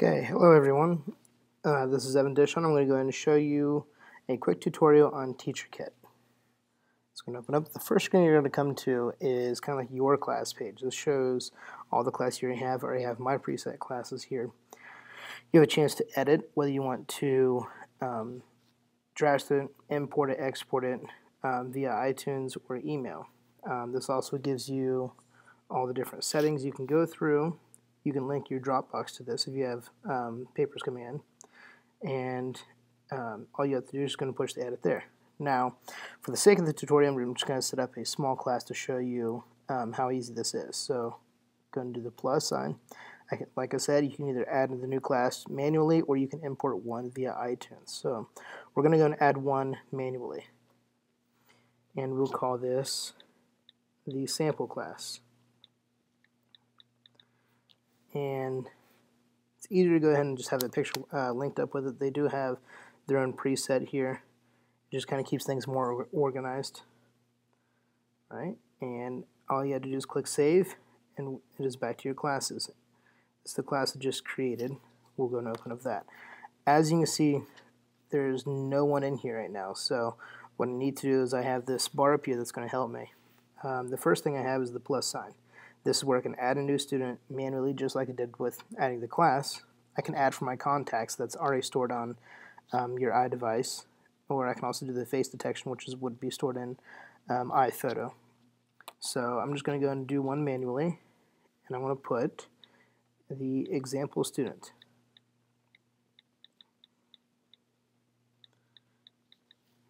Okay, hello everyone. This is Evan Dishon. I'm going to go ahead and show you a quick tutorial on TeacherKit. It's going to open up. The first screen you're going to come to is kind of like your class page. This shows all the classes you already have. I already have my preset classes here. You have a chance to edit whether you want to draft it, import it, export it via iTunes or email. This also gives you all the different settings you can go through. You can link your Dropbox to this if you have papers coming in. And all you have to do is just going to push the edit there. Now, for the sake of the tutorial, I'm just going to set up a small class to show you how easy this is. So, going to do the plus sign. Like I said, you can either add the new class manually or you can import one via iTunes. So, we're going to go and add one manually. And we'll call this the sample class. And it's easier to go ahead and just have a picture linked up with it. They do have their own preset here. It just kind of keeps things more organized. All right, and all you have to do is click save, and it is back to your classes. It's the class I just created. We'll go and open up that. As you can see, there's no one in here right now. So what I need to do is I have this bar up here that's going to help me. The first thing I have is the plus sign. This is where I can add a new student manually, just like I did with adding the class. I can add from my contacts that's already stored on your iDevice, or I can also do the face detection, which would be stored in iPhoto. So I'm just going to go and do one manually, and I'm going to put the example student.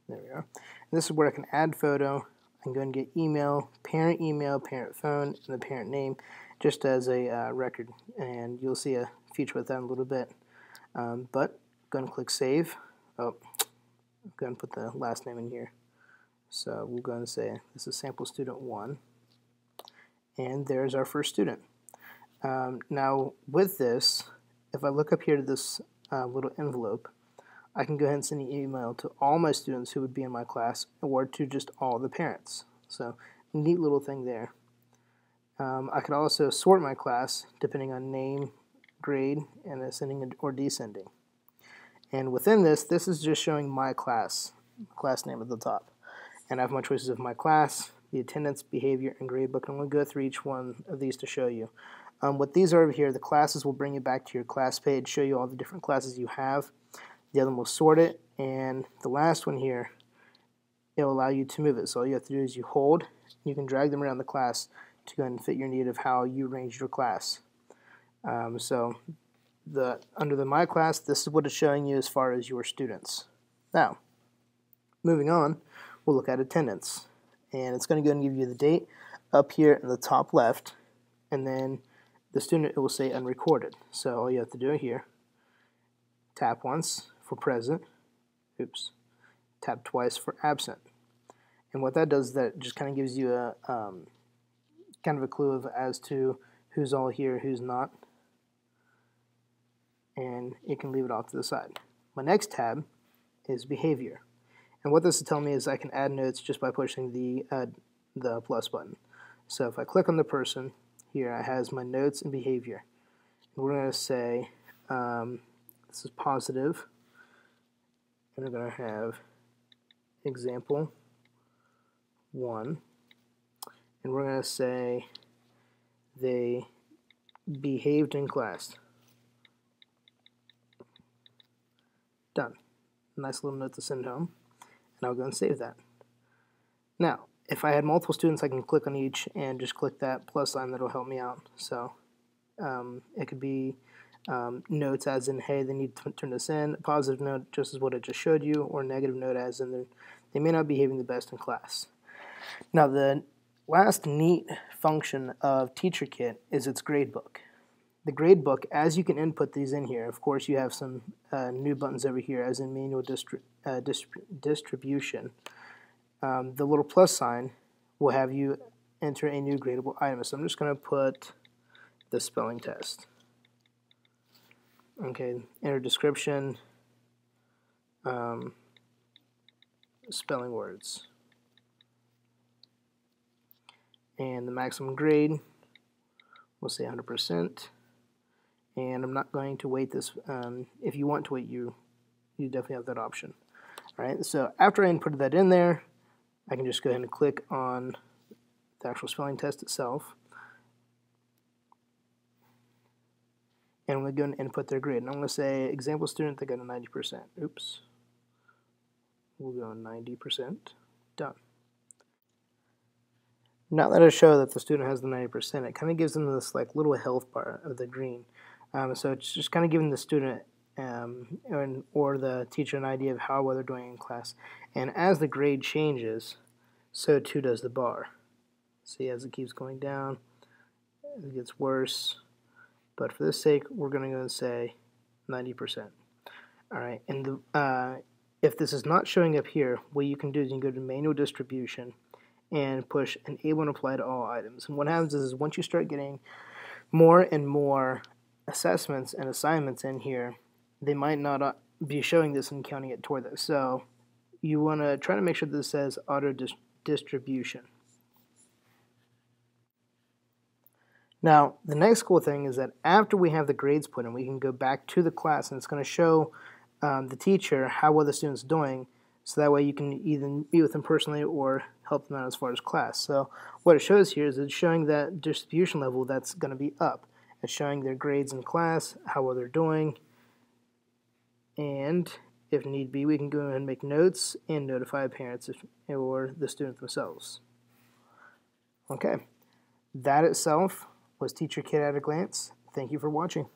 There we are. And this is where I can add photo. I can go and get email, parent phone, and the parent name, just as a record. And you'll see a feature with that in a little bit. But go and click save. Oh, go and put the last name in here. So we'll go and say this is sample student 1. And there's our first student. Now with this, if I look up here to this little envelope, I can go ahead and send an email to all my students who would be in my class or to just all the parents. So neat little thing there. I could also sort my class depending on name, grade, and ascending or descending. And within this is just showing my class name at the top. And I have my choices of my class, the attendance, behavior, and gradebook. I'm going to go through each one of these to show you. What these are over here, the classes will bring you back to your class page, show you all the different classes you have. The other one will sort it, and the last one here, it will allow you to move it. So all you have to do is you hold, you can drag them around the class to go and fit your need of how you arrange your class. So under the My Class, this is what it's showing you as far as your students. Now, moving on, we'll look at attendance. And it's going to go and give you the date up here in the top left, and then the student, it will say unrecorded. So all you have to do here, tap once for present, tap twice for absent. And what that does is that it just kind of gives you a kind of a clue as to who's all here, who's not. And you can leave it off to the side. My next tab is behavior. And what this is telling me is I can add notes just by pushing the plus button. So if I click on the person, here it has my notes and behavior. And we're going to say this is positive. And we're going to have example 1. And we're going to say they behaved in class. Done. Nice little note to send home. And I'll go and save that. Now, if I had multiple students, I can click on each and just click that plus sign. That'll help me out. So it could be notes as in, hey, they need to turn this in. A positive note, just as what I just showed you, or a negative note as in they may not be behaving the best in class. Now, the last neat function of TeacherKit is its gradebook. The gradebook, as you can input these in here, of course you have some new buttons over here, as in manual distribution. The little plus sign will have you enter a new gradable item. So I'm just going to put the spelling test. Okay, enter description, spelling words. And the maximum grade, we'll say 100%. and I'm not going to weight this. If you want to weight, you definitely have that option. All right, so after I inputted that in there, I can just go ahead and click on the actual spelling test itself. And we're going to input their grade. And I'm going to say, example student, they got a 90%. Oops. We'll go 90%. Done. Now that I show that the student has the 90%, it kind of gives them this like little health bar of the green. So it's just kind of giving the student or the teacher an idea of how well they're doing in class. And as the grade changes, so too does the bar. See, as it keeps going down, it gets worse. But for this sake, we're going to go and say 90%. All right, and if this is not showing up here, what you can do is you can go to manual distribution and push enable and apply to all items. And what happens is once you start getting more and more assessments and assignments in here, they might not be showing this and counting it toward this. So you want to try to make sure that this says auto distribution. Now, the next cool thing is that after we have the grades put in, we can go back to the class and it's going to show the teacher how well the student's doing, so that way you can either meet with them personally or help them out as far as class. So what it shows here is it's showing that distribution level that's going to be up. It's showing their grades in class, how well they're doing, and if need be, we can go ahead and make notes and notify parents or the student themselves. Okay, that itself was TeacherKit at a glance. Thank you for watching.